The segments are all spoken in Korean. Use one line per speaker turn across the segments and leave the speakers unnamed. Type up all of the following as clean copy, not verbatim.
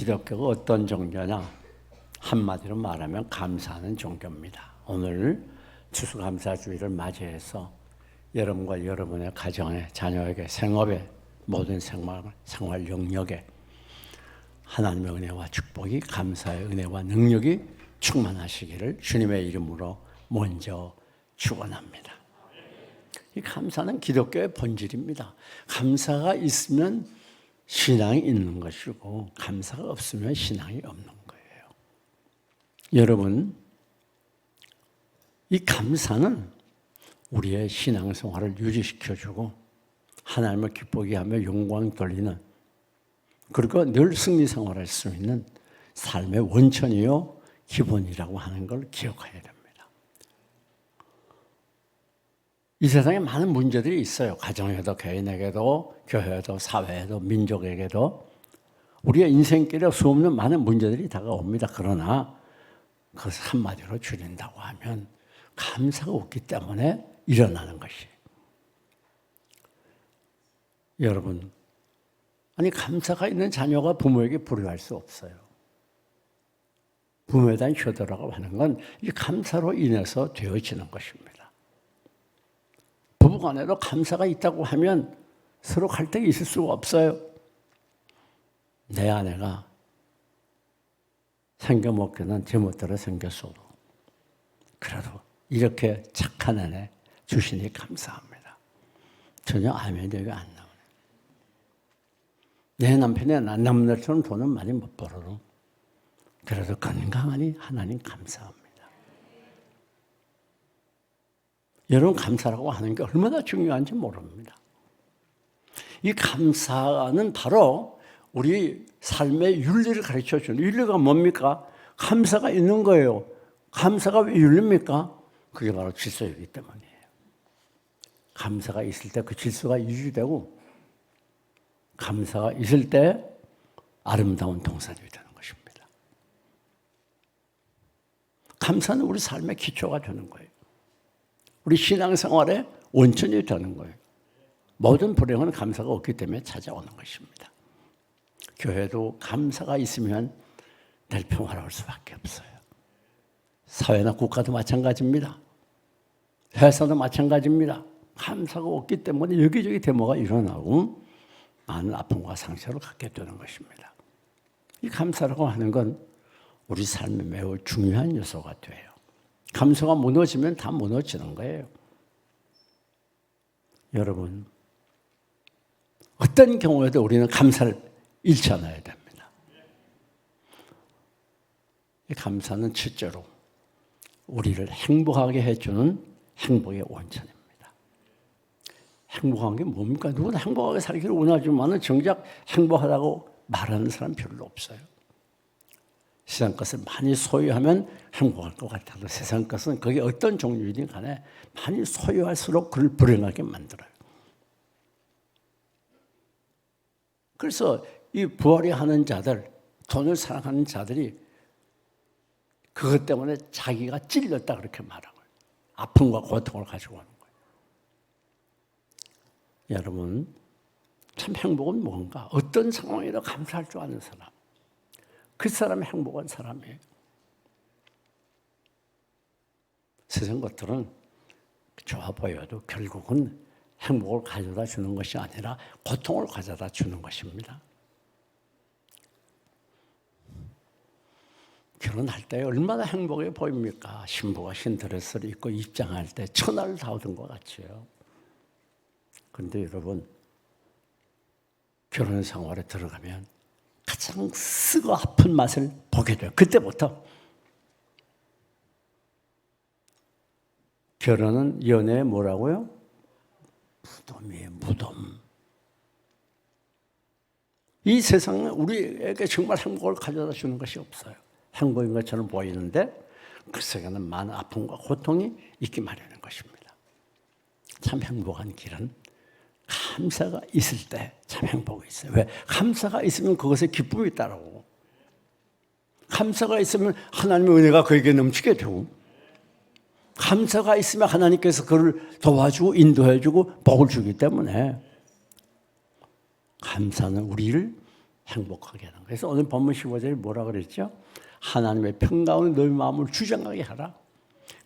기독교가 어떤 종교냐? 한마디로 말하면 감사하는 종교입니다. 오늘 추수감사주의를 맞이해서 여러분과 여러분의 가정에, 자녀에게, 생업에, 모든 생활 영역에 하나님의 은혜와 축복이, 감사의 은혜와 능력이 충만하시기를 주님의 이름으로 먼저 축원합니다. 이 감사는 기독교의 본질입니다. 감사가 있으면 신앙이 있는 것이고 감사가 없으면 신앙이 없는 거예요. 여러분, 이 감사는 우리의 신앙생활을 유지시켜주고 하나님을 기쁘게 하며 영광 돌리는, 그리고 늘 승리생활할 수 있는 삶의 원천이요 기본이라고 하는 걸 기억해야 됩니다. 이 세상에 많은 문제들이 있어요. 가정에도, 개인에게도, 교회에도, 사회에도, 민족에게도. 우리의 인생길에 수없는 많은 문제들이 다가옵니다. 그러나 그것을 한마디로 줄인다고 하면 감사가 없기 때문에 일어나는 것이에요. 여러분, 아니 감사가 있는 자녀가 부모에게 불효할 수 없어요. 부모에 대한 효도라고 하는 건 이 감사로 인해서 되어지는 것입니다. 부부간에도 감사가 있다고 하면 서로 갈등이 있을 수가 없어요. 내 아내가 생겨먹기는 제멋대로 생겼어도 그래도 이렇게 착한 아내 주시니 감사합니다. 전혀 아멘이 안 나오네. 내 남편이 남들처럼 돈은 많이 못 벌어도 그래도 건강하니 하나님 감사합니다. 여러분, 감사라고 하는 게 얼마나 중요한지 모릅니다. 이 감사는 바로 우리 삶의 윤리를 가르쳐주는, 윤리가 뭡니까? 감사가 있는 거예요. 감사가 왜 윤리입니까? 그게 바로 질서이기 때문이에요. 감사가 있을 때 그 질서가 유지되고 감사가 있을 때 아름다운 동산이 되는 것입니다. 감사는 우리 삶의 기초가 되는 거예요. 우리 신앙생활의 원천이 되는 거예요. 모든 불행은 감사가 없기 때문에 찾아오는 것입니다. 교회도 감사가 있으면 늘 평화로울 수밖에 없어요. 사회나 국가도 마찬가지입니다. 회사도 마찬가지입니다. 감사가 없기 때문에 여기저기 데모가 일어나고 많은 아픔과 상처를 갖게 되는 것입니다. 이 감사라고 하는 건 우리 삶에 매우 중요한 요소가 돼요. 감사가 무너지면 다 무너지는 거예요. 여러분, 어떤 경우에도 우리는 감사를 잃지 않아야 됩니다. 이 감사는 첫째로 우리를 행복하게 해주는 행복의 원천입니다. 행복한 게 뭡니까? 누구나 행복하게 살기를 원하지만 정작 행복하다고 말하는 사람 별로 없어요. 세상 것을 많이 소유하면 행복할 것 같아도 세상 것은 그게 어떤 종류이든 간에 많이 소유할수록 그를 불행하게 만들어요. 그래서 이 부활하는 자들, 돈을 사랑하는 자들이 그것 때문에 자기가 찔렸다 그렇게 말하고 아픔과 고통을 가지고 오는 거예요. 여러분, 참 행복은 뭔가? 어떤 상황에도 감사할 줄 아는 사람, 그 사람이 행복한 사람이에요. 세상 것들은 좋아 보여도 결국은 행복을 가져다 주는 것이 아니라 고통을 가져다 주는 것입니다. 결혼할 때 얼마나 행복해 보입니까? 신부가 흰 드레스를 입고 입장할 때 천하를 다 얻은 것 같죠. 그런데 여러분, 결혼 생활에 들어가면 가장 쓰고 아픈 맛을 보게 돼요. 그때부터 결혼은 연애의 뭐라고요? 무덤이에요. 무덤. 이 세상은 우리에게 정말 행복을 가져다 주는 것이 없어요. 행복인 것처럼 보이는데 그 속에는 많은 아픔과 고통이 있기 마련인 것입니다. 참 행복한 길은 감사가 있을 때 참 행복이 있어요. 왜? 감사가 있으면 그것에 기쁨이 따라오고 감사가 있으면 하나님의 은혜가 그에게 넘치게 되고 감사가 있으면 하나님께서 그를 도와주고 인도해주고 복을 주기 때문에 감사는 우리를 행복하게 하는 거예요. 그래서 오늘 본문 15절에 뭐라 그랬죠? 하나님의 평강은 너희 마음을 주장하게 하라.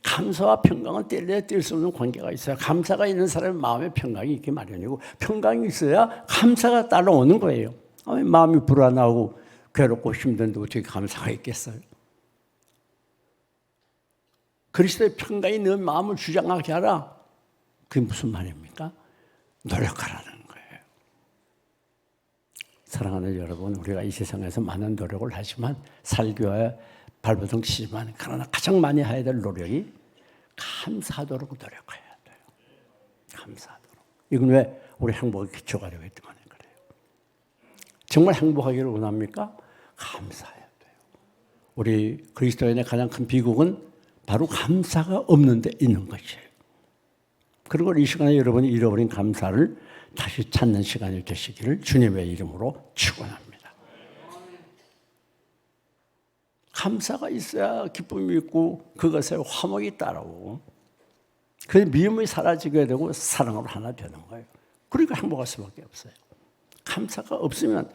감사와 평강은 뗄래야 뗄 수 없는 관계가 있어요. 감사가 있는 사람의 마음에 평강이 있기 마련이고 평강이 있어야 감사가 따라오는 거예요. 마음이 불안하고 괴롭고 힘든데 어떻게 감사가 있겠어요? 그리스도의 평강이 너 마음을 주장하게 하라. 그게 무슨 말입니까? 노력하라는 거예요. 사랑하는 여러분, 우리가 이 세상에서 많은 노력을 하지만 살기와 발버둥 치지만 그러나 가장 많이 해야 될 노력이 감사하도록 노력해야 돼요. 감사하도록. 이건 왜 우리 행복의 기초가 되기 때문에 그래요. 정말 행복하기를 원합니까? 감사해야 돼요. 우리 그리스도인의 가장 큰 비극은 바로 감사가 없는 데 있는 것이에요. 그리고 이 시간에 여러분이 잃어버린 감사를 다시 찾는 시간이 되시기를 주님의 이름으로 축원합니다. 감사가 있어야 기쁨이 있고 그것에 화목이 따라오고 그 미움이 사라지게 되고 사랑으로 하나 되는 거예요. 그러니까 행복할 수밖에 없어요. 감사가 없으면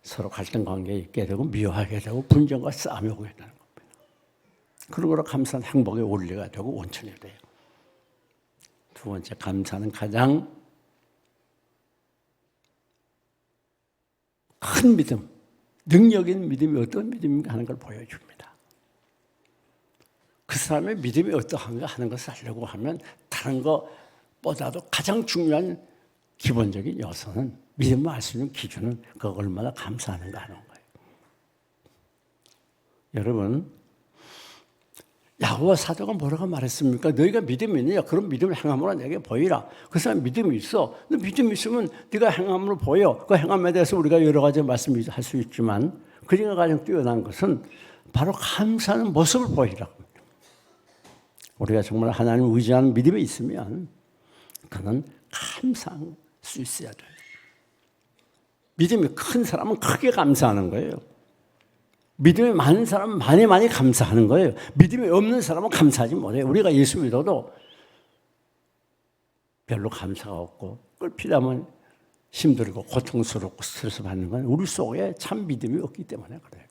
서로 갈등 관계에 있게 되고 미워하게 되고 분쟁과 싸움이 오게 되는 겁니다. 그러므로 감사는 행복의 원리가 되고 원천이 돼요. 두 번째, 감사는 가장 큰 믿음, 능력 있는 믿음이 어떤 믿음인가 하는 걸 보여줍니다. 그 사람의 믿음이 어떠한가 하는 것을 알려고 하면 다른 것보다도 가장 중요한 기본적인 요소는 믿음을 알 수 있는 기준은 그 얼마나 감사하는가 하는 거예요. 여러분, 야고보 사도가 뭐라고 말했습니까? 너희가 믿음이 있느냐? 그런 믿음을 행함으로 내게 보이라. 그 사람 믿음이 있어. 너 믿음이 있으면 네가 행함으로 보여. 그 행함에 대해서 우리가 여러 가지 말씀을 할 수 있지만 그중에 가장 뛰어난 것은 바로 감사하는 모습을 보이라고 합니다. 우리가 정말 하나님을 의지하는 믿음이 있으면 그는 감사할 수 있어야 돼요. 믿음이 큰 사람은 크게 감사하는 거예요. 믿음이 많은 사람은 많이 감사하는 거예요. 믿음이 없는 사람은 감사하지 못해요. 우리가 예수 믿어도 별로 감사가 없고 꿀피라면 힘들고 고통스럽고 스트레스 받는 건 우리 속에 참 믿음이 없기 때문에 그래요.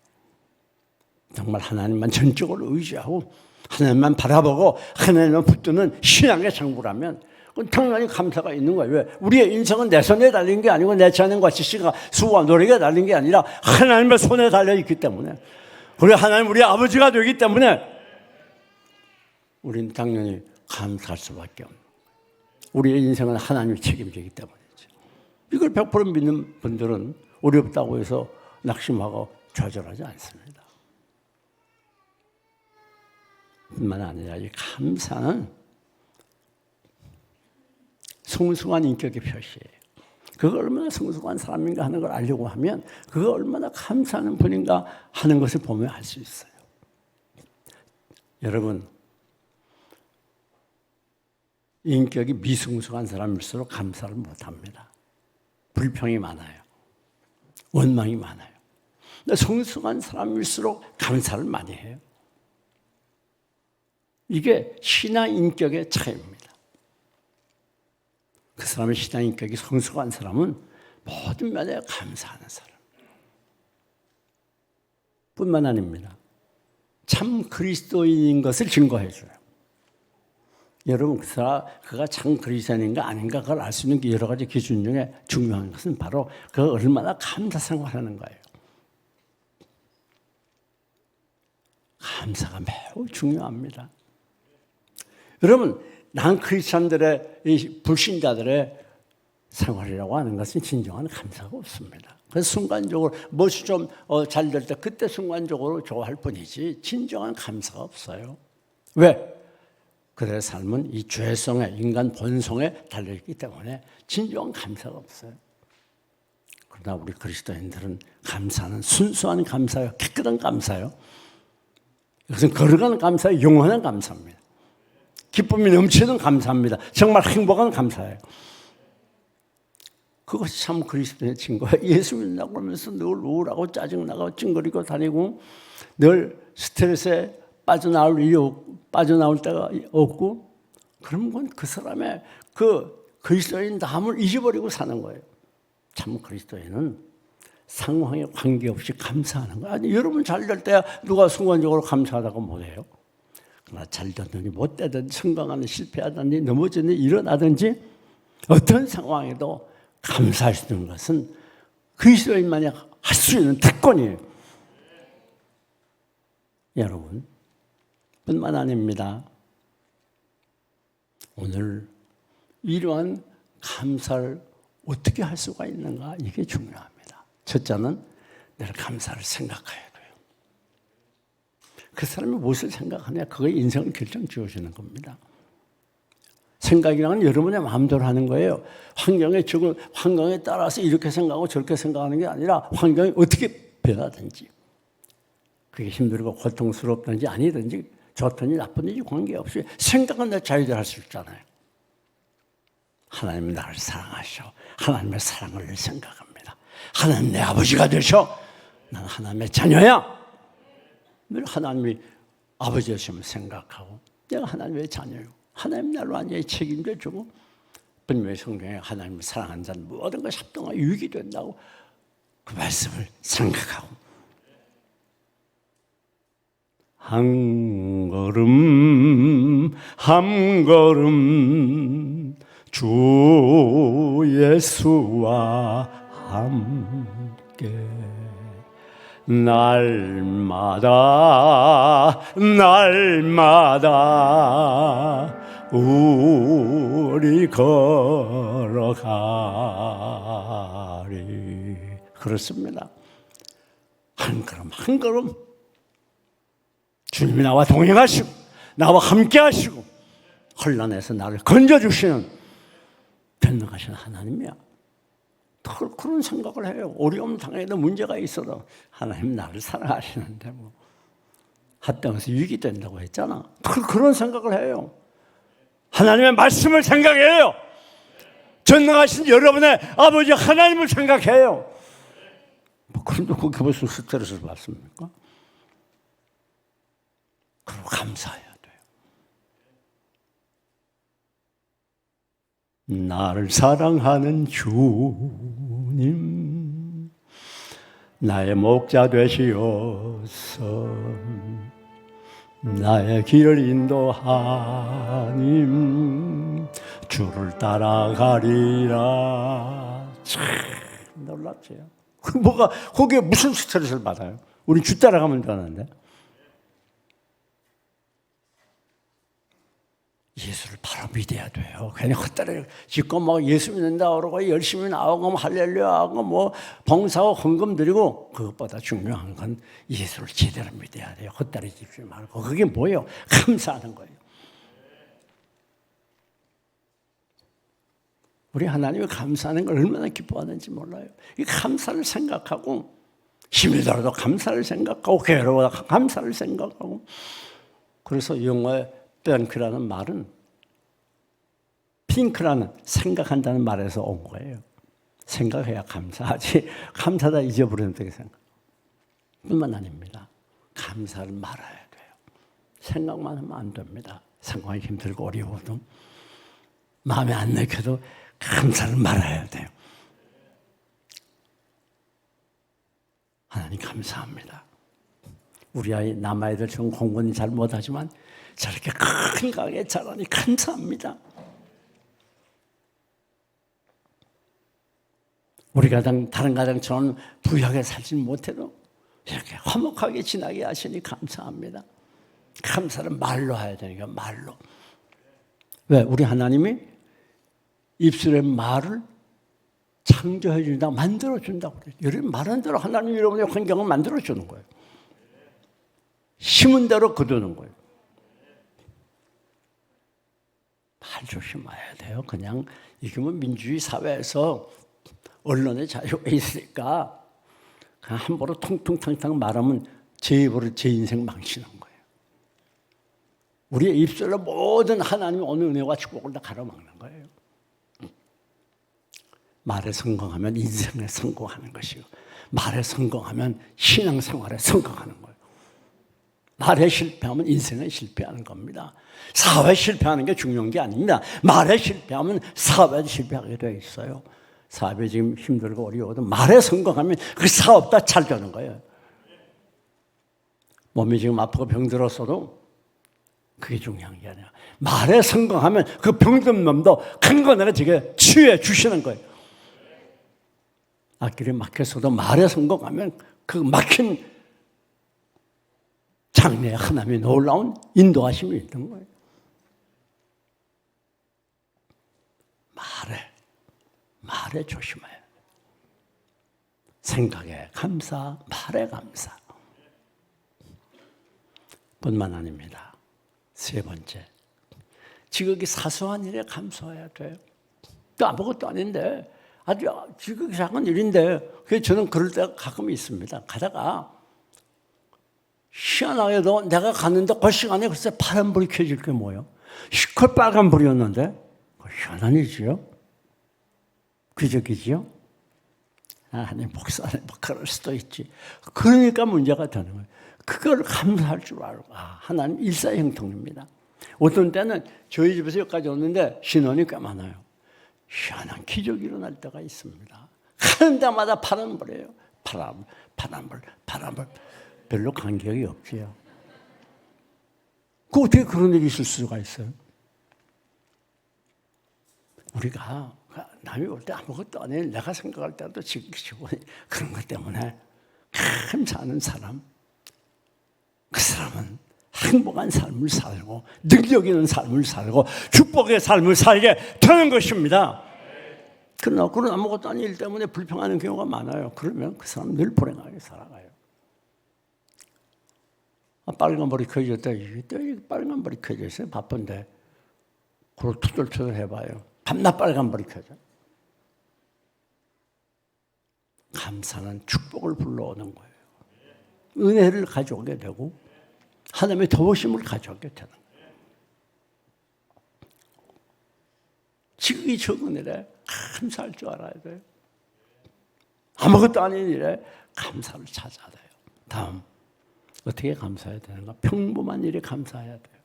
정말 하나님만 전적으로 의지하고 하나님만 바라보고 하나님만 붙드는 신앙의 창구라면 그건 당연히 감사가 있는 거예요. 왜? 우리의 인생은 내 손에 달린 게 아니고 내 재능과 지식과 수고와 노력에 달린 게 아니라 하나님의 손에 달려있기 때문에 우리 하나님 우리 아버지가 되기 때문에 우리는 당연히 감사할 수밖에 없는 우리의 인생은 하나님이 책임지기 때문이죠. 이걸 100% 믿는 분들은 어렵다고 해서 낙심하고 좌절하지 않습니다. 뿐만 아니라 이 감사는 성숙한 인격의 표시예요. 그가 얼마나 성숙한 사람인가 하는 걸 알려고 하면 그가 얼마나 감사하는 분인가 하는 것을 보면 알 수 있어요. 여러분, 인격이 미성숙한 사람일수록 감사를 못합니다. 불평이 많아요. 원망이 많아요. 근데 성숙한 사람일수록 감사를 많이 해요. 이게 신앙 인격의 차이입니다. 그 사람의 신앙 인격이 성숙한 사람은 모든 면에 감사하는 사람. 뿐만 아닙니다. 참 그리스도인인 것을 증거해 줘요. 여러분, 그가 참 그리스도인인가 아닌가 그걸 알 수 있는 여러 가지 기준 중에 중요한 것은 바로 그가 얼마나 감사 생활하는 거예요. 감사가 매우 중요합니다. 여러분, 난 크리스천들의 이 불신자들의 생활이라고 하는 것은 진정한 감사가 없습니다. 그래서 순간적으로 무엇이 좀 잘 될 때 그때 순간적으로 좋아할 뿐이지 진정한 감사가 없어요. 왜? 그들의 삶은 이 죄성에 인간 본성에 달려있기 때문에 진정한 감사가 없어요. 그러나 우리 그리스도인들은 감사는 순수한 감사요, 깨끗한 감사요. 이것은 거룩한 감사요, 영원한 감사입니다. 기쁨이 넘치는 감사입니다. 정말 행복한 감사예요. 그것이 참 그리스도의 증거예요. 예수 믿는다고 하면서 늘 우울하고 짜증나고 찡그리고 다니고 늘 스트레스에 빠져나올 때가 없고 그런 건 그 사람의 그 그리스도인 다음을 잊어버리고 사는 거예요. 참 그리스도인은 상황에 관계없이 감사하는 거예요. 아니, 여러분 잘 될 때야 누가 순간적으로 감사하다고 못해요? 그러나 잘 되든지 못 되든지 성공하는 실패하든지 넘어지든지 일어나든지 어떤 상황에도 감사할 수 있는 것은 그리스도인만이 할 수 있는 특권이에요. 여러분 뿐만 아닙니다. 오늘 이러한 감사를 어떻게 할 수가 있는가, 이게 중요합니다. 첫째는 늘 감사를 생각해야 돼요. 그 사람이 무엇을 생각하냐, 그게 인생을 결정 지어주는 겁니다. 생각이란 여러분의 마음대로 하는 거예요. 환경에 따라서 이렇게 생각하고 저렇게 생각하는 게 아니라 환경이 어떻게 변하든지, 그게 힘들고 고통스럽든지 아니든지 좋든지 나쁘든지 관계없이 생각은 내 자유대로 할 수 있잖아요. 하나님은 나를 사랑하셔. 하나님의 사랑을 생각합니다. 하나님 내 아버지가 되셔. 난 하나님의 자녀야. 늘 하나님이 아버지였음을 생각하고 내가 하나님의 자녀요. 하나님 나를 완전히 책임져 주고, 분명히 성경에 하나님을 사랑하는 자는 모든 것이 합당하여 유익이 된다고 그 말씀을 생각하고, 한 걸음 한 걸음 주 예수와 함께 날마다 우리 걸어가리. 그렇습니다. 한 걸음 한 걸음 주님이 나와 동행하시고 나와 함께 하시고 혼란에서 나를 건져주시는 변명하시는 하나님이야. 그런 생각을 해요. 어려움 당해도 문제가 있어도 하나님 나를 사랑하시는데 뭐 합당해서 유익이 된다고 했잖아. 그런 생각을 해요. 하나님의 말씀을 생각해요. 전능하신 여러분의 아버지 하나님을 생각해요. 그런데 그게 무슨 스트레스를 받습니까? 그리고 감사해야 돼요. 나를 사랑하는 주님, 나의 목자 되시어서 나의 길을 인도하님, 주를 따라가리라. 참 놀랍죠. 거기에 무슨 스트레스를 받아요? 우리 주 따라가면 되는데. 예수를 바로 믿어야 돼요. 그냥 헛다리 짓고 막 예수 믿는다 그러고 열심히 나오고 할렐루야 하고 뭐 봉사하고 헌금 드리고, 그것보다 중요한 건 예수를 제대로 믿어야 돼요. 헛다리 짚지 말고. 그게 뭐예요? 감사하는 거예요. 우리 하나님이 감사하는 걸 얼마나 기뻐하는지 몰라요. 이 감사를 생각하고, 힘이 들어도 감사를 생각하고, 괴로워도 감사를 생각하고. 그래서 영어에 핑크라는 말은 핑크라는 생각한다는 말에서 온 거예요. 생각해야 감사하지. 감사다 잊어버리면 되게 생각. 뿐만 아닙니다. 감사를 말아야 돼요. 생각만 하면 안 됩니다. 상황이 힘들고 어려워도 마음에 안 내켜도 감사를 말아야 돼요. 하나님 감사합니다. 우리 아이 남아이들 좀 공부는 잘 못하지만 저렇게 큰 가게 자라니 감사합니다. 우리 가정 다른 가정처럼 부유하게 살지 못해도 이렇게 화목하게 지나게 하시니 감사합니다. 감사를 말로 해야 되니까 말로. 왜? 우리 하나님이 입술의 말을 창조해 준다, 만들어 준다고 그래요. 여러분 말한 대로 하나님이 여러분의 환경을 만들어 주는 거예요. 심은 대로 거두는 거예요. 말 조심해야 돼요. 그냥 이게 뭐 민주주의 사회에서 언론의 자유가 있으니까 그냥 함부로 퉁퉁탕탕 말하면 제 입으로 제 인생 망치는 거예요. 우리의 입술로 모든 하나님이 어느 은혜와 축복을 다 가로막는 거예요. 말에 성공하면 인생에 성공하는 것이고, 말에 성공하면 신앙생활에 성공하는 거예요. 말에 실패하면 인생에 실패하는 겁니다. 사회에 실패하는 게 중요한 게 아닙니다. 말에 실패하면 사회에 실패하게 되어 있어요. 사업이 지금 힘들고 어려워도 말에 성공하면 그 사업 다 잘 되는 거예요. 몸이 지금 아프고 병들었어도 그게 중요한 게 아니라 말에 성공하면 그 병든 놈도 큰 거 내가 지금 치유해 주시는 거예요. 앞길이 막혔어도 말에 성공하면 그 막힌 장래에 하나님의 놀라운 인도하심이 있는 거예요. 말에 조심해요. 생각에 감사, 말에 감사. 뿐만 아닙니다. 세 번째, 지극히 사소한 일에 감사해야 돼요. 또 아무것도 아닌데 아주 지극히 작은 일인데 그래서 저는 그럴 때가 가끔 있습니다. 가다가 희한하게도 내가 갔는데 그 시간에 글쎄 파란불이 켜질 게 뭐예요? 시커 빨간불이었는데 희한한 일이지요. 기적이지요. 아니 목사님 뭐 그럴 수도 있지. 그러니까 문제가 되는 거예요. 그걸 감사할 줄 알고 하나님 일사형통입니다. 어떤 때는 저희 집에서 여기까지 오는데 신혼이 꽤 많아요. 희한한 기적이 일어날 때가 있습니다. 가는 데마다 파란불이에요. 파란불. 별로 간격이 없지요. 그 어떻게 그런 일이 있을 수가 있어요? 우리가 남이 올 때 아무것도 안 해. 내가 생각할 때도 지금 그런 것 때문에 감사하는 사람, 그 사람은 행복한 삶을 살고 능력 있는 삶을 살고 축복의 삶을 살게 되는 것입니다. 그러나 그런 아무것도 아닌 일 때문에 불평하는 경우가 많아요. 그러면 그 사람은 늘 불행하게 살아가요. 빨간불이 켜졌다. 빨간불이 켜져 있어요. 바쁜데 그걸 투덜투덜 해봐요. 밤낮 빨간불이 켜져. 감사는 축복을 불러오는 거예요. 은혜를 가져오게 되고 하나님의 도우심을 가져오게 되는 거예요. 지극히 적은 일에 감사할 줄 알아야 돼요. 아무것도 아닌 일에 감사를 찾아야 돼요. 다음, 어떻게 감사해야 되는가? 평범한 일에 감사해야 돼요.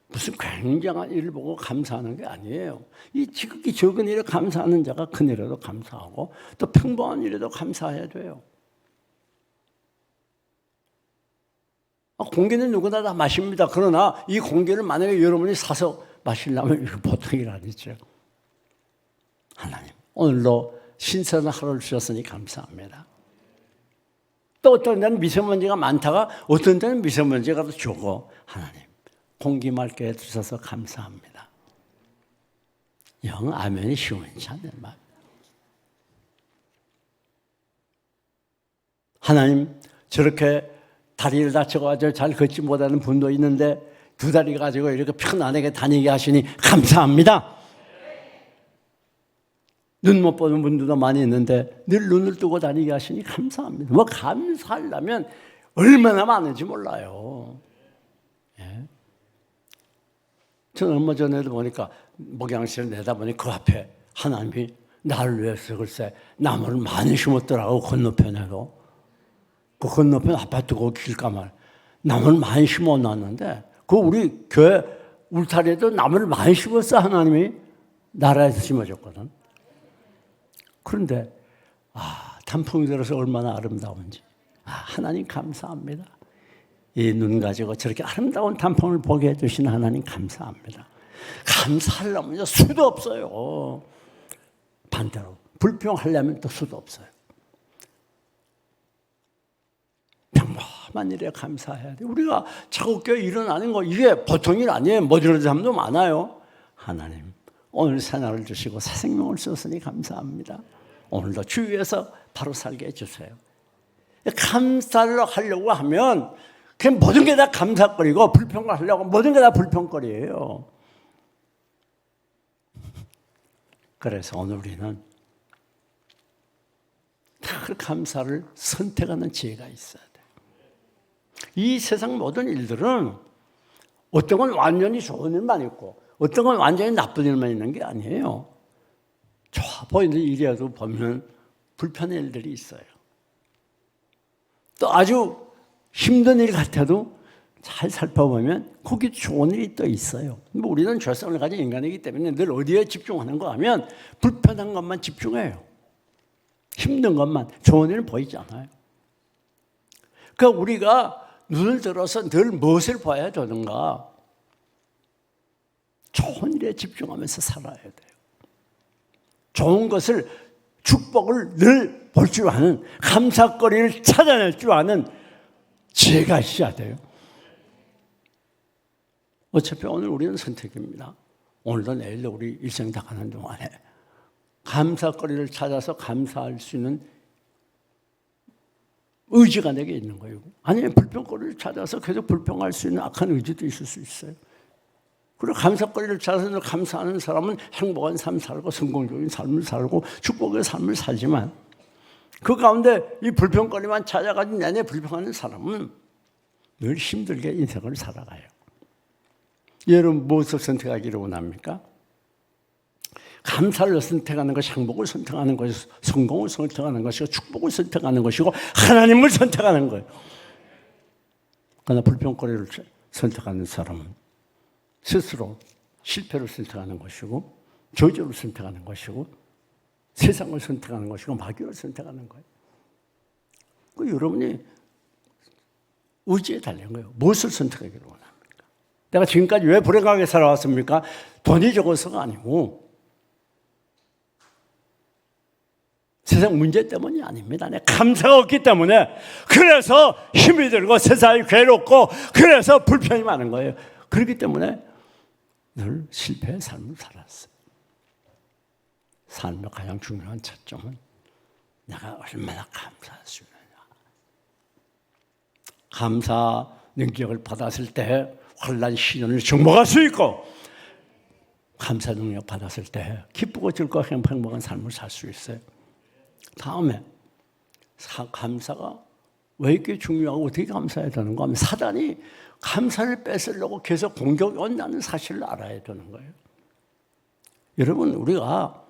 무슨 굉장한 일을 보고 감사하는 게 아니에요. 이 지극히 적은 일에 감사하는 자가 큰 일에도 감사하고 또 평범한 일에도 감사해야 돼요. 공기는 누구나 다 마십니다. 그러나 이 공기를 만약에 여러분이 사서 마시려면 이거 보통 일 아니죠. 하나님, 오늘도 신선한 하루를 주셨으니 감사합니다. 또 어떤 데는 미세먼지가 많다가 어떤 데는 미세먼지가 더 적고 하나님, 공기 맑게 해주셔서 감사합니다. 영 아멘이 시원치 않는 말. 하나님, 저렇게 다리를 다쳐가지고 잘 걷지 못하는 분도 있는데 두 다리 가지고 이렇게 편안하게 다니게 하시니 감사합니다. 눈 못 보는 분들도 많이 있는데 늘 눈을 뜨고 다니게 하시니 감사합니다. 뭐 감사하려면 얼마나 많은지 몰라요. 예. 저는 얼마 전에도 보니까 목양실을 내다보니 그 앞에 하나님이 나를 위해서 글쎄 나무를 많이 심었더라고. 건너편에도. 그 건너편 아파트 그 길가말 나무를 많이 심어놨는데 그 우리 교회 울타리에도 나무를 많이 심었어. 하나님이 나라에서 심어줬거든. 그런데 단풍이 들어서 얼마나 아름다운지 하나님 감사합니다. 이 눈 가지고 저렇게 아름다운 단풍을 보게 해주신 하나님 감사합니다. 감사하려면 수도 없어요. 반대로 불평하려면 또 수도 없어요. 평범한 일에 감사해야 돼. 우리가 차갑게 일어나는 거 이게 보통 일 아니에요. 못 일어나는 사람도 많아요. 하나님, 오늘 새날을 주시고 새 생명을 주셨으니 감사합니다. 오늘도 주 위에서 바로 살게 해주세요. 감사를 하려고 하면 그냥 모든 게 다 감사거리고 불평을 하려고 모든 게 다 불평거리예요. 그래서 오늘 우리는 다 감사를 선택하는 지혜가 있어야 돼요. 이 세상 모든 일들은 어떤 건 완전히 좋은 일만 있고 어떤 건 완전히 나쁜 일만 있는 게 아니에요. 좋아 보이는 일이라도 보면 불편한 일들이 있어요. 또 아주 힘든 일 같아도 잘 살펴보면 거기 좋은 일이 또 있어요. 뭐 우리는 죄성을 가진 인간이기 때문에 늘 어디에 집중하는가 하면 불편한 것만 집중해요. 힘든 것만, 좋은 일은 보이지 않아요. 그러니까 우리가 눈을 들어서 늘 무엇을 봐야 되는가? 좋은 일에 집중하면서 살아야 돼요. 좋은 것을, 축복을 늘 볼 줄 아는, 감사거리를 찾아낼 줄 아는 지혜가 있어야 돼요. 어차피 오늘 우리는 선택입니다. 오늘도 내일도 우리 일생 다 가는 동안에 감사거리를 찾아서 감사할 수 있는 의지가 내게 있는 거예요. 아니면 불평거리를 찾아서 계속 불평할 수 있는 악한 의지도 있을 수 있어요. 그리고 감사거리를 찾아서 감사하는 사람은 행복한 삶 살고 성공적인 삶을 살고 축복의 삶을 살지만 그 가운데 이 불평거리만 찾아가지고 내내 불평하는 사람은 늘 힘들게 인생을 살아가요. 여러분 무엇을 선택하기를 원합니까? 감사를 선택하는 것이 행복을 선택하는 것이고 성공을 선택하는 것이고 축복을 선택하는 것이고 하나님을 선택하는 거예요. 그러나 불평거리를 선택하는 사람은 스스로 실패를 선택하는 것이고 저주를 선택하는 것이고 세상을 선택하는 것이고 마귀를 선택하는 거예요. 그 여러분이 의지에 달린 거예요. 무엇을 선택하기를 원합니까? 내가 지금까지 왜 불행하게 살아왔습니까? 돈이 적어서가 아니고 세상 문제 때문이 아닙니다. 내 감사가 없기 때문에 그래서 힘이 들고 세상이 괴롭고 그래서 불편이 많은 거예요. 그렇기 때문에 늘 실패의 삶을 살았어요. 삶의 가장 중요한 차점은 내가 얼마나 감사할 수 있느냐. 감사 능력을 받았을 때 환난 시련을 정복할 수 있고 감사 능력 받았을 때 기쁘고 즐거워 행복한 삶을 살 수 있어요. 다음에 감사가 왜 이렇게 중요하고 어떻게 감사해야 되는가 하면 사단이 감사를 뺏으려고 계속 공격이 온다는 사실을 알아야 되는 거예요. 여러분 우리가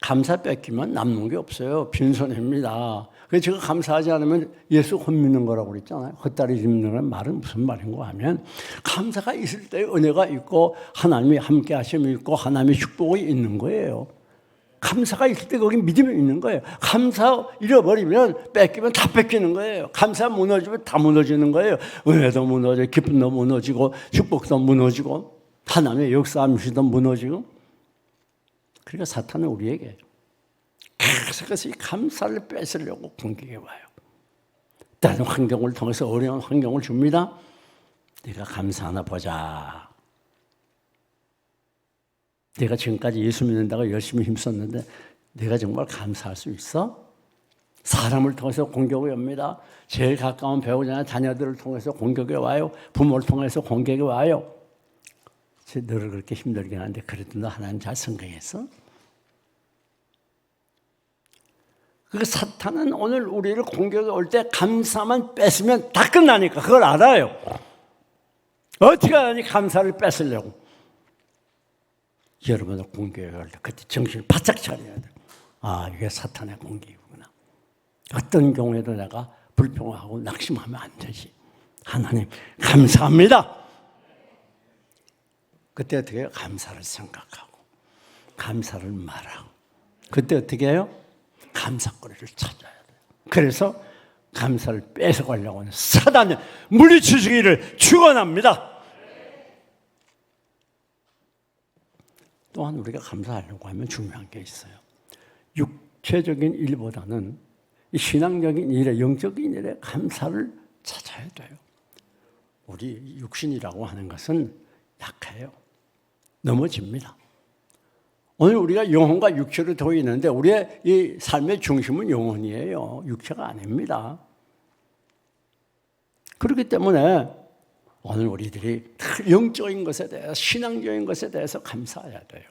감사 뺏기면 남는 게 없어요. 빈손입니다. 그래서 제가 감사하지 않으면 예수 못 믿는 거라고 그랬잖아요. 헛다리 짚는 말은 무슨 말인가 하면 감사가 있을 때 은혜가 있고 하나님이 함께 하심이 있고 하나님의 축복이 있는 거예요. 감사가 있을 때 거기 믿음이 있는 거예요. 감사 잃어버리면 뺏기면 다 뺏기는 거예요. 감사 무너지면 다 무너지는 거예요. 은혜도 무너지고 기쁨도 무너지고 축복도 무너지고 하나님의 역사함시도 무너지고. 그러니까 사탄은 우리에게 계속해서 이 감사를 뺏으려고 공격해 와요. 다른 환경을 통해서 어려운 환경을 줍니다. 네가 감사하나 보자. 내가 지금까지 예수 믿는다고 열심히 힘썼는데 내가 정말 감사할 수 있어? 사람을 통해서 공격이 옵니다. 제일 가까운 배우자나 자녀들을 통해서 공격이 와요. 부모를 통해서 공격이 와요. 너를 그렇게 힘들게 하는데 그래도 너 하나님 잘 성공했어? 그 사탄은 오늘 우리를 공격에 올 때 감사만 뺏으면 다 끝나니까 그걸 알아요. 어떻게 하니 감사를 뺏으려고. 여러분을 공격에 올 때 그때 정신을 바짝 차려야 돼. 아, 이게 사탄의 공격이구나. 어떤 경우에도 내가 불평하고 낙심하면 안 되지. 하나님 감사합니다. 그때 어떻게 해요? 감사를 생각하고 감사를 말하고 그때 어떻게 해요? 감사거리를 찾아야 돼요. 그래서 감사를 뺏어가려고 하는 사단을 물리치시기를 축원합니다. 또한 우리가 감사하려고 하면 중요한 게 있어요. 육체적인 일보다는 신앙적인 일에 영적인 일에 감사를 찾아야 돼요. 우리 육신이라고 하는 것은 약해요. 넘어집니다. 오늘 우리가 영혼과 육체로 되어 있는데 우리의 이 삶의 중심은 영혼이에요. 육체가 아닙니다. 그렇기 때문에 오늘 우리들이 영적인 것에 대해서 신앙적인 것에 대해서 감사해야 돼요.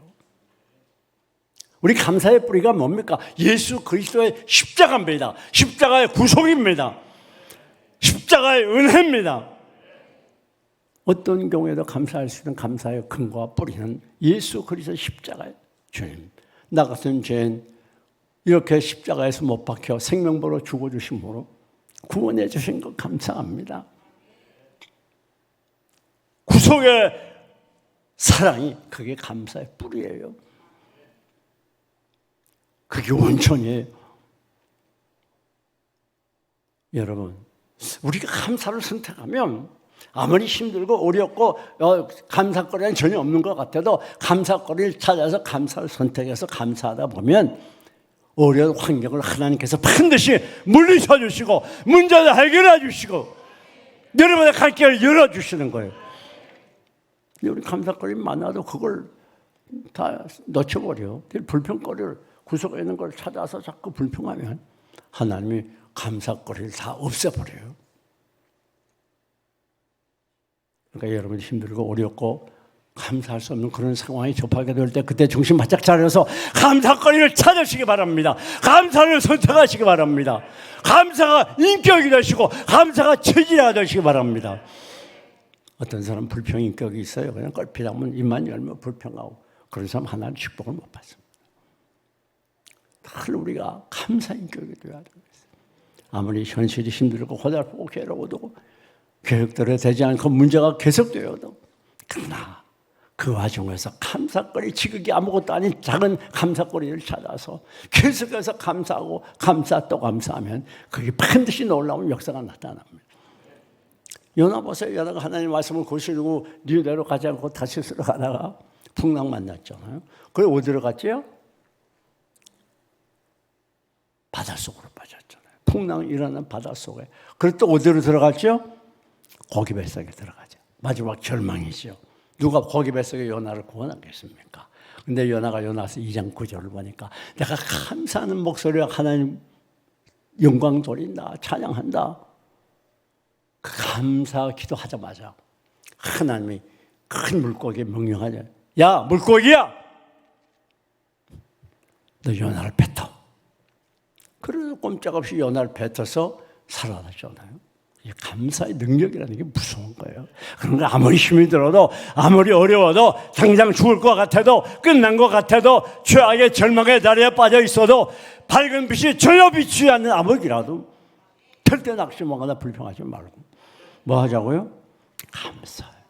우리 감사의 뿌리가 뭡니까? 예수 그리스도의 십자가입니다. 십자가의 구속입니다. 십자가의 은혜입니다. 어떤 경우에도 감사할 수 있는 감사의 근거와 뿌리는 예수 그리스도 십자가의 주님. 나 같은 죄인 이렇게 십자가에서 못 박혀 생명보로 죽어주심으로 구원해 주신 것 감사합니다. 속에 사랑이, 그게 감사의 뿌리예요. 그게 원천이에요. 여러분, 우리가 감사를 선택하면 아무리 힘들고 어렵고 감사거리는 전혀 없는 것 같아도 감사거리를 찾아서 감사를 선택해서 감사하다 보면 어려운 환경을 하나님께서 반드시 물리쳐 주시고 문제를 해결해 주시고 여러분의 갈 길을 열어주시는 거예요. 우리 감사거리 많아도 그걸 다 놓쳐버려. 불평거리를 구석에 있는 걸 찾아서 자꾸 불평하면 하나님이 감사거리를 다 없애버려요. 그러니까 여러분이 힘들고 어렵고 감사할 수 없는 그런 상황에 접하게 될 때 그때 정신 바짝 차려서 감사거리를 찾으시기 바랍니다. 감사를 선택하시기 바랍니다. 감사가 인격이 되시고 감사가 체질화가 되시기 바랍니다. 어떤 사람 불평 인격이 있어요. 그냥 껄핏하면 입만 열면 불평하고 그런 사람 하나는 축복을 못 받습니다. 늘 우리가 감사 인격이 되어야 됩니다. 아무리 현실이 힘들고 고달프고 괴로워도 계획대로 되지 않고 문제가 계속되어도 그러나 그 와중에서 감사거리, 지극히 아무것도 아닌 작은 감사거리를 찾아서 계속해서 감사하고 감사 또 감사하면 그게 반드시 놀라운 역사가 나타납니다. 요나 보세요. 요나가 하나님 말씀을 거스르고 니네로 가지 않고 다시스로 가다가 풍랑 만났잖아요. 그래 어디로 갔지요? 바닷속으로 빠졌잖아요. 풍랑이 일어나는 바닷속에. 그리고 또 어디로 들어갔죠? 고기 뱃속에 들어가죠. 마지막 절망이죠. 누가 고기 뱃속에 요나를 구원하겠습니까? 근데 요나가 요나서 2장 9절을 보니까 내가 감사하는 목소리와 하나님 영광 돌린다, 찬양한다. 그 감사 기도하자마자 하나님이 큰 물고기에 명령하죠. 야, 물고기야! 너 요나를 뱉어. 그래서 꼼짝없이 요나를 뱉어서 살아났잖아요. 이 감사의 능력이라는 게 무서운 거예요. 그러니까 아무리 힘이 들어도 아무리 어려워도 당장 죽을 것 같아도 끝난 것 같아도 최악의 절망의 다리에 빠져 있어도 밝은 빛이 전혀 비추지 않는 암흑이라도 절대 낙심하거나 불평하지 말고 뭐 하자고요? 감사해요.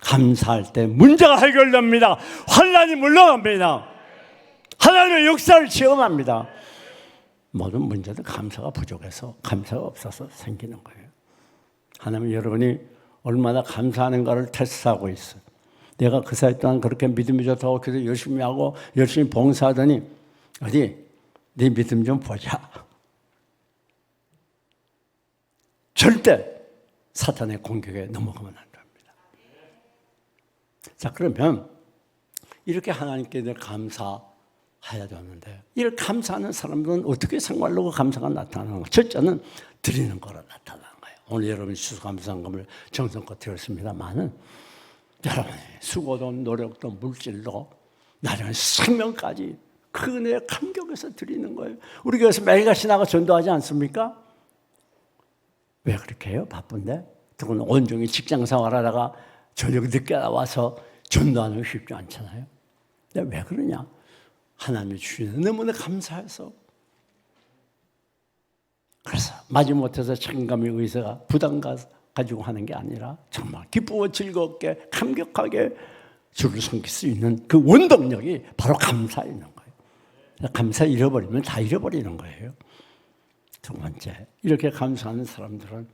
감사할 때 문제가 해결됩니다. 환난이 물러갑니다. 하나님의 역사를 체험합니다. 모든 문제도 감사가 부족해서 감사가 없어서 생기는 거예요. 하나님은 여러분이 얼마나 감사하는가를 테스트하고 있어요. 내가 그 사이 동안 그렇게 믿음이 좋다고 그래서 열심히 하고 열심히 봉사하더니 어디 네 믿음 좀 보자. 절대 사탄의 공격에 넘어가면 안 됩니다. 자, 그러면 이렇게 하나님께 늘 감사해야 되는데 이를 감사하는 사람들은 어떻게 생활로 감사가 나타나는 거예요? 첫째는 드리는 거로 나타나는 거예요. 오늘 여러분이 수감상금을 정성껏 드렸습니다만은 여러분의 수고도 노력도 물질도 나중에 생명까지 그 은혜에 감격해서 드리는 거예요. 우리 교회에서 매일같이 나가 전도하지 않습니까? 왜 그렇게 해요? 바쁜데? 더구나 온종일 직장 생활하다가 저녁 늦게 나와서 전도하는 게 쉽지 않잖아요. 근데 왜 그러냐? 하나님이 주시는 너무나 감사해서. 그래서 마지못해서 책임감의 의사가 부담 가지고 하는 게 아니라 정말 기쁘고 즐겁게 감격하게 주를 섬길 수 있는 그 원동력이 바로 감사에 있는 거예요. 감사 잃어버리면 다 잃어버리는 거예요. 두 번째, 이렇게 감사하는 사람들은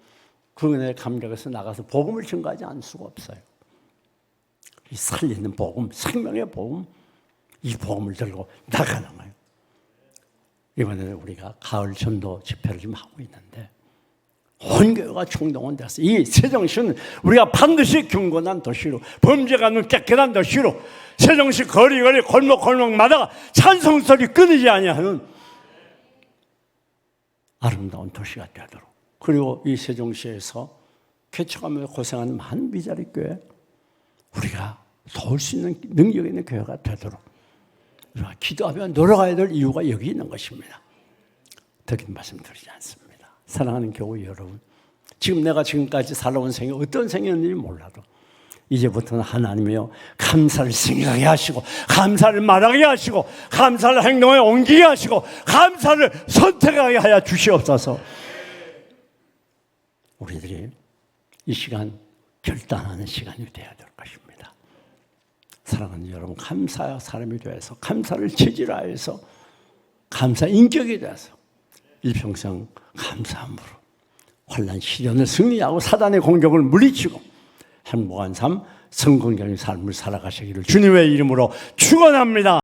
그 은혜의 감격에서 나가서 복음을 증거하지 않을 수가 없어요. 이 살리는 복음, 생명의 복음, 이 복음을 들고 나가는 거예요. 이번에 우리가 가을 전도 집회를 좀 하고 있는데 온 교회가 총동원돼서 이 세종시는 우리가 반드시 경건한 도시로, 범죄가 없는 깨끗한 도시로, 세종시 거리거리 골목골목마다 찬송소리 끊이지 아니하는 아름다운 도시가 되도록, 그리고 이 세종시에서 개척하면서 고생하는 많은 미자리 교회 우리가 도울 수 있는 능력 있는 교회가 되도록 우리가 기도하며 노력해야 될 이유가 여기 있는 것입니다. 더 긴 말씀 드리지 않습니다. 사랑하는 교우 여러분, 지금 내가 지금까지 살아온 생이 어떤 생이었는지 몰라도 이제부터는 하나님이요 감사를 생각하게 하시고 감사를 말하게 하시고 감사를 행동에 옮기게 하시고 감사를 선택하게 하여 주시옵소서. 우리들이 이 시간 결단하는 시간이 되어야 될 것입니다. 사랑하는 여러분, 감사 사람이 되어서 감사를 체질화해서 감사 인격이 되어서 일평생 감사함으로 환난 시련을 승리하고 사단의 공격을 물리치고 행복한 삶, 성공적인 삶을 살아가시기를 주님의 이름으로 축원합니다.